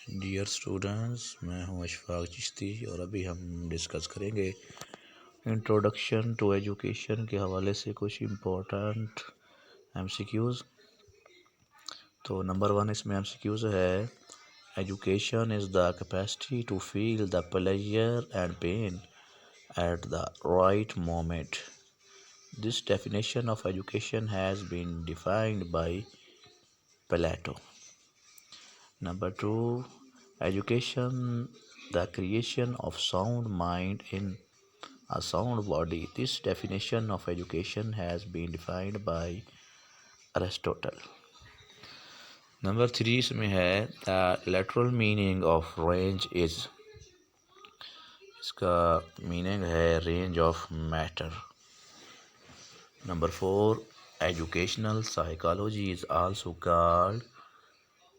Dear students, मैं हूं अशफाक चिश्ती और अभी हम डिस्कस करेंगे इंट्रोडक्शन टू एजुकेशन के हवाले से कुछ इम्पोर्टेंट एमसीक्यूज़। तो नंबर 1 इसमें एमसीक्यूज़ है, education is the capacity to feel the pleasure and pain at the right moment. This definition of education has been defined by Plato. Number 2, education, the creation of sound mind in a sound body. This definition of education has been defined by Aristotle. Number 3 इसमें है the literal meaning of range is, इसका meaning है range of matter. Number 4, educational psychology is also called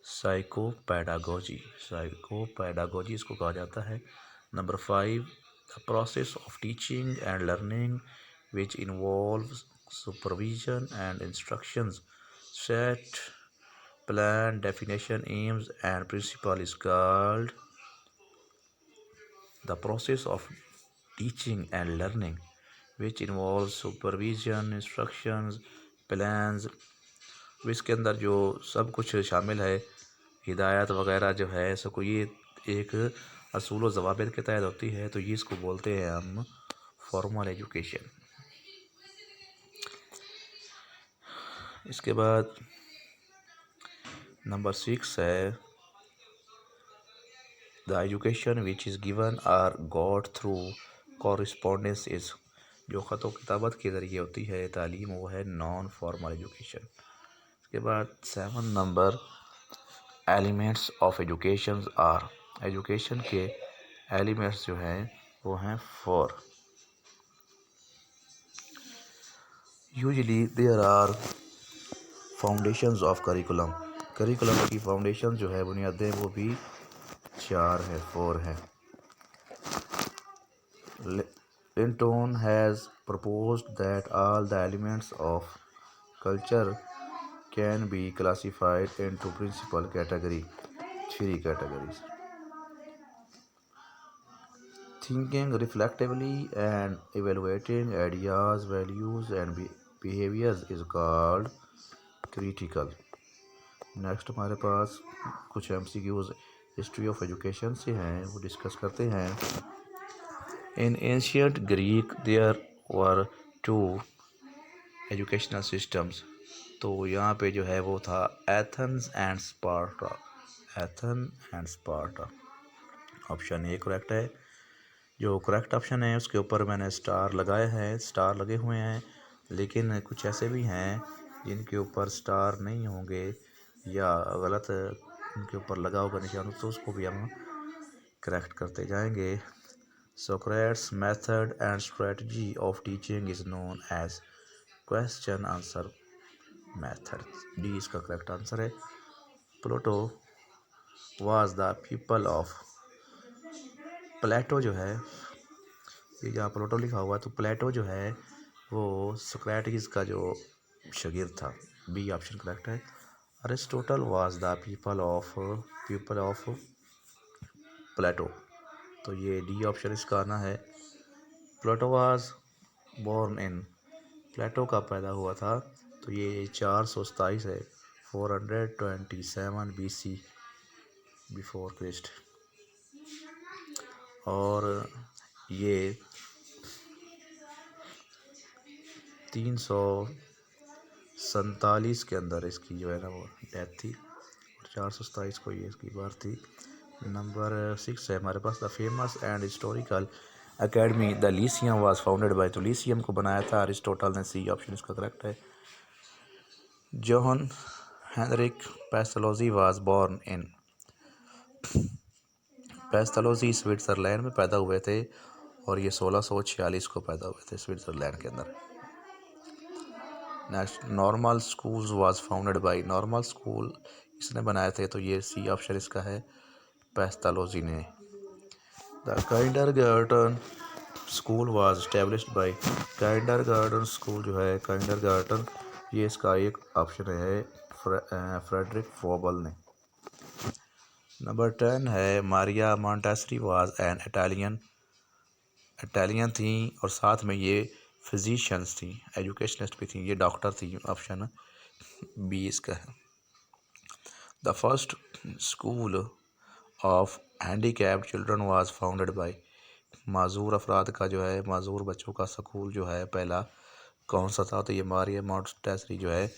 psychopedagogy इसको कहा जाता है। Number 5, the process of teaching and learning which involves supervision and instructions, set, plan, definition, aims and principle is called the process of teaching and learning which involves supervision, instructions, plans, इसके अंदर जो सब कुछ शामिल है, हिदायत वगैरह जो है सो कोई ये एक असूल व ज़वाबित के तहत होती है, तो ये इसको बोलते हैं हम फॉर्मल एजुकेशन। इसके बाद नंबर 6 है, the education which is given or got through correspondence is, जो ख़त व किताबत के ज़रिए होती है तालीम, वो है नॉन फॉर्मल एजुकेशन। इसके बाद 7 नंबर, elements of education are, education के एलिमेंट्स जो हैं वो हैं 4। Usually there are foundations of curriculum, curriculum की फाउंडेशन जो है, बुनियादें, वो भी 4 है, 4 है। Linton has proposed that all the elements of culture can be classified into principal category, 3 categories. Thinking reflectively and evaluating ideas, values and behaviors is called critical. Next हमारे पास कुछ MCQs हिस्ट्री ऑफ एजुकेशन से हैं, वो discuss करते हैं। In ancient Greek there were 2 educational systems, तो यहाँ पे जो है वो था Athens and Sparta, Athens and Sparta. Option A correct है। जो करेक्ट ऑप्शन है उसके ऊपर मैंने स्टार लगाए हैं, स्टार लगे हुए हैं, लेकिन कुछ ऐसे भी हैं जिनके ऊपर स्टार नहीं होंगे या गलत उनके ऊपर लगा होगा निशान, तो उसको भी हम करेक्ट करते जाएंगे। Socrates method and strategy of teaching is known as question answer method, D इसका करेक्ट आंसर है। Plato was the pupil of, Plato जो है, ये जहाँ प्लेटो लिखा हुआ है तो प्लेटो जो है वो सोक्रेटिस का जो शागिर्द था, बी ऑप्शन करेक्ट है। Aristotle was the pupil of Plato, तो ये डी ऑप्शन इसका आना है। प्लेटो वाज बोर्न इन, प्लेटो का पैदा हुआ था, तो ये 427 है, 427 BC बिफोर क्रिस्ट, और ये 347 के अंदर इसकी जो है ना वो डेथ थी, और 427 को ये इसकी बात थी। नंबर 6 है हमारे पास, the famous and historical academy the Lyceum was founded by, तो लीसियम को बनाया था अरिस्टोटल ने, सी ऑप्शन इसका करेक्ट है। John Heinrich Pestalozzi was born in, Pestalozzi Switzerland में पैदा हुए थे, और ये 1646 को पैदा हुए थे स्विट्ज़रलैंड के अंदर। Next, normal schools was founded bye, normal school इसने बनाए थे, तो ये सी ऑप्शन इसका है, पेस्टलोजी ने। The kindergarten school was established by, kindergarten school जो है, काइंडरगार्टन, ये इसका एक ऑप्शन है, फ्रेडरिक फ्रोबल ने। नंबर 10 है Maria Montessori was an Italian थी और साथ में ये फिजिशियंस थी, एजुकेशनिस्ट भी थी, ये डॉक्टर थी। ऑप्शन बी इसका है। The first school of handicapped children was founded by, माजूर अफराद का जो है, माजूर बच्चों का स्कूल जो है पहला कौन सा था? तो ये मारिया मॉन्टेसरी जो है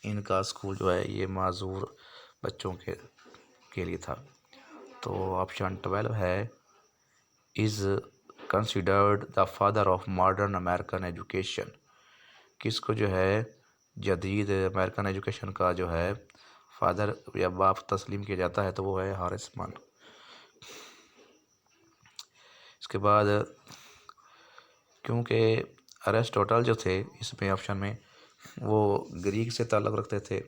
इनका स्कूल जो है ये माजूर बच्चों के लिए था। तो ऑप्शन 12 है is considered the father of modern American education, किसको जो है जदीद अमेरिकन एजुकेशन का जो है फादर या बाप तस्लीम किया जाता है? तो वो है हॉरेस मान। इसके बाद क्योंकि अरिस्टोटल जो थे इसमें ऑप्शन में वो ग्रीक से ताल्लुक़ रखते थे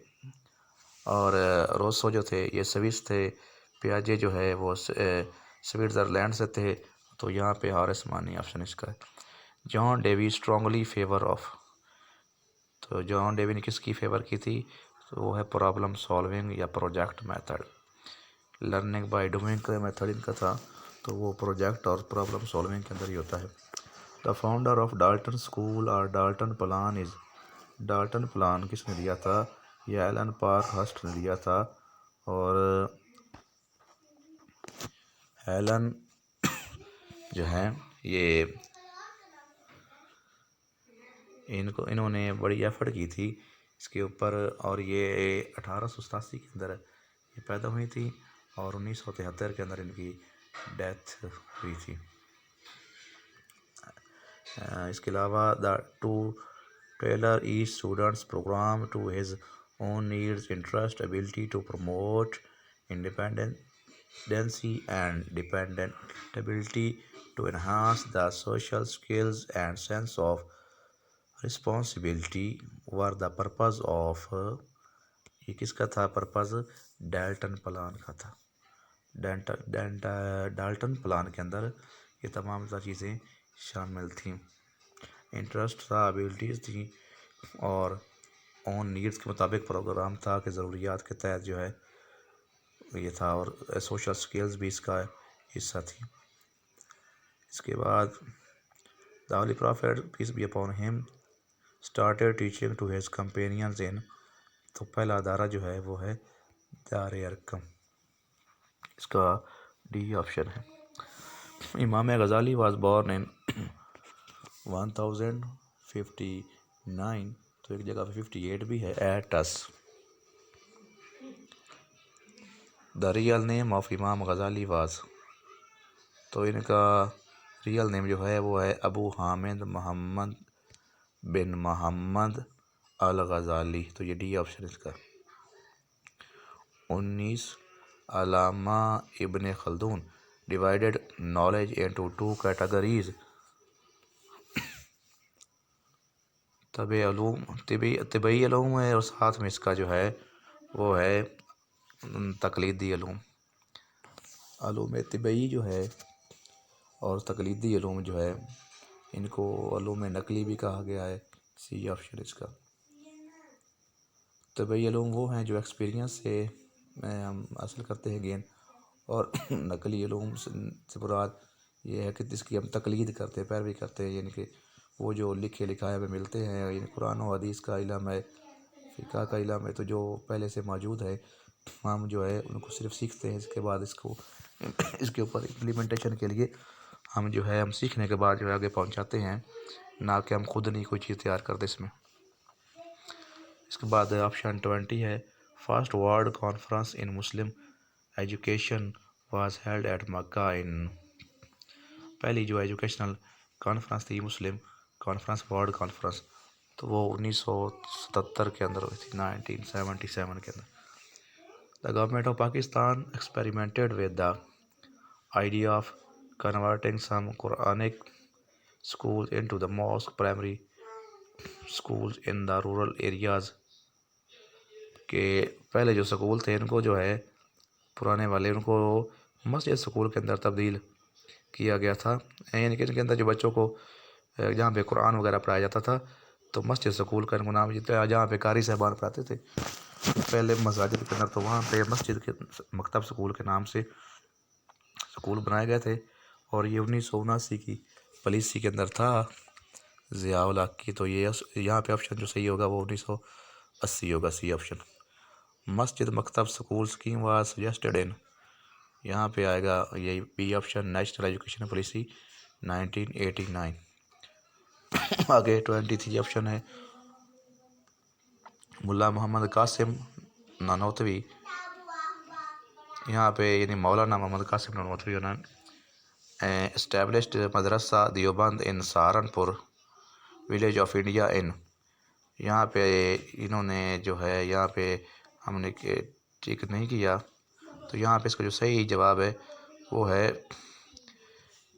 और रोसो जो थे ये स्विस थे, पियाजे जो है वो स्विट्ज़रलैंड से थे, तो यहाँ पे हॉरेस मान ऑप्शन इसका है। John Dewey strongly favour of, तो जॉन डेवी ने किसकी फेवर की थी? तो वो है प्रॉब्लम सॉल्विंग या project method. Learning by doing का मेथड इनका था, तो वो प्रोजेक्ट और प्रॉब्लम सॉल्विंग के अंदर ही होता है। The founder of Dalton school और Dalton plan is, Dalton plan किसने दिया था? ये एलन पार्कहर्स्ट ने दिया था। और एलन जो है ये इन्होंने बड़ी एफर्ट की थी इसके ऊपर, और ये 1887 के अंदर ये पैदा हुई थी और 1973 के अंदर इनकी डेथ हुई थी। इसके अलावा the to tailor each students program to his own needs interest ability to promote independency and dependability to enhance the social skills and sense of responsibility were the purpose of, ये किसका था purpose? Dalton plan का था। Dalton plan के अंदर ये तमाम चीज़ें शामिल थीं। इंटरेस्ट था, एबिलिटीज़ थी और ऑन नीड्स के मुताबिक प्रोग्राम था कि ज़रूरियात के तहत जो है ये था, और सोशल स्किल्स भी इसका हिस्सा थी। इसके बाद the holy prophet peace be upon him started teaching to his companions in, तो पहला अदारा जो है वो है दार अरकम, इसका डी ऑप्शन है। इमाम गज़ाली वाज बोर्न इन 1059, तो एक जगह पे 58 भी है, at us. The real name of इमाम गज़ाली वाज, तो इनका रियल नेम जो है वो है अबू हामिद मोहम्मद बिन मोहम्मद अल गज़ाली, तो ये डी ऑप्शन इसका। 19 अलामा इब्ने खल्दून divided knowledge into two categories, तबई अलूम है और साथ में इसका जो है वो है तकलीदी अलूम तबई जो है और तकलीदी अलूम जो है इनको अलूम नकली भी कहा गया है, सी ऑप्शन इसका। तबई अलूम वो हैं जो एक्सपीरियंस से हम हासिल करते हैं गेन, और नकली अलूम से मुराद ये है कि जिसकी हम तकलीद करते हैं, पैरवी करते हैं, यानी कि वो जो लिखे लिखाए हमें मिलते हैं, यानी कुरान और हदीस का इल्म है, फ़िक़्ह का इल्म है, तो जो पहले से मौजूद है हम जो है उनको सिर्फ सीखते हैं, इसके बाद इसको इसके ऊपर इम्प्लीमेंटेशन के लिए हम जो है हम सीखने के बाद जो है आगे पहुंचाते हैं, ना कि हम खुद नहीं कोई चीज़ तैयार करते इसमें। इसके बाद ऑप्शन 20 है first world conference in Muslim education was held at Mecca in, पहली जो एजुकेशनल कॉन्फ्रेंस थी मुस्लिम कॉन्फ्रेंस, वर्ल्ड कॉन्फ्रेंस, तो वो 1977 के अंदर हुई थी, 1977 के अंदर। The government of Pakistan experimented with the idea of converting some Quranic school into the mosque primary schools in the rural areas, के पहले जो स्कूल थे इनको जो है पुराने वाले उनको मस्जिद स्कूल के अंदर तब्दील किया गया था, यानी कि इनके अंदर जो बच्चों को जहाँ पे कुरान वगैरह पढ़ाया जाता था तो मस्जिद स्कूल का इनको नाम जहाँ पे कारी साहबान पढ़ाते थे पहले मसाजिद के अंदर, तो वहाँ पे मस्जिद के मकतब स्कूल के नाम से स्कूल बनाए गए थे। और ये 1979 की पॉलिसी के अंदर था ज़ियाउल हक की। तो ये यहाँ पे ऑप्शन जो सही होगा वो 1980 होगा, C option. Masjid maktab school scheme was suggested in, यहाँ पे आएगा यही B option, national education policy 1989। आगे 23 ऑप्शन है मुल्ला मोहम्मद कासिम नानोतवी, यहाँ पे यानी Maulana Mohammad Qasim Nanotvi established Madrasa Deoband in Saharanpur village of India in, यहाँ पे इन्होंने जो है यहाँ पे हमने ठीक नहीं किया। तो यहाँ पे इसका जो सही जवाब है वो है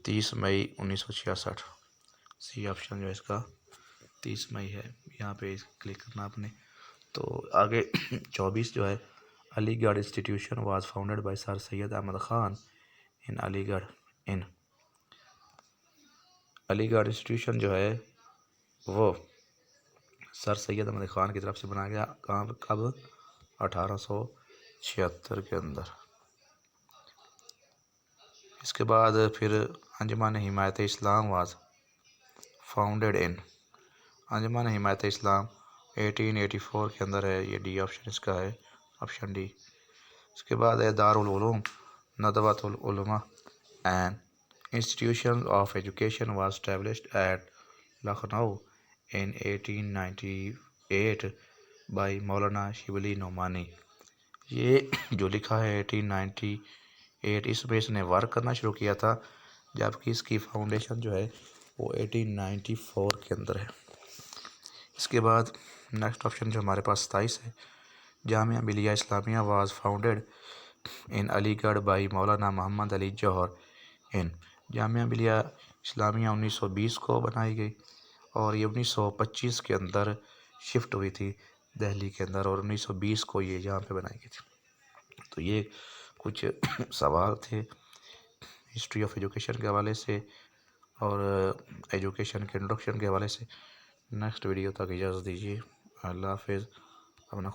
30 मई 1966, सी ऑप्शन जो है इसका 30 मई है। यहाँ पे क्लिक करना आपने। तो आगे 24 जो है Aligarh institution was founded by sir Syed Ahmad Khan in Aligarh in, Aligarh institution जो है वो सर सैयद अहमद ख़ान की तरफ से बनाया गया। कहाँ, कब? 1876 के अंदर। इसके बाद फिर अंजुमन हिमायत इस्लाम वाज फाउंडेड इन, अंजुमन हिमायत इस्लाम 1884 के अंदर है। ये डी ऑप्शन इसका है, ऑप्शन डी। इसके बाद है Darul Uloom Nadwatul Ulama and institution of education was established at Lucknow in 1898 by Maulana Shibli Nomani. ये जो लिखा है 1898, इसमें इसने वर्क करना शुरू किया था, जबकि इसकी फाउंडेशन जो है वो 1894 के अंदर है। इसके बाद नेक्स्ट ऑप्शन जो हमारे पास 27 है, Jamia Millia Islamia was founded in Aligarh by मौलाना मोहम्मद अली जौहर इन, जामिया मिलिया इस्लामिया 1920 को बनाई गई और ये 1925 के अंदर शिफ्ट हुई थी दिल्ली के अंदर, और 1920 को ये यहाँ पे बनाई गई थी। तो ये कुछ सवाल थे हिस्ट्री ऑफ एजुकेशन के हवाले से और एजुकेशन के इंट्रोडक्शन के हवाले से। नेक्स्ट वीडियो तक इजाज़त दीजिए। अल्लाह हाफिज़। अपना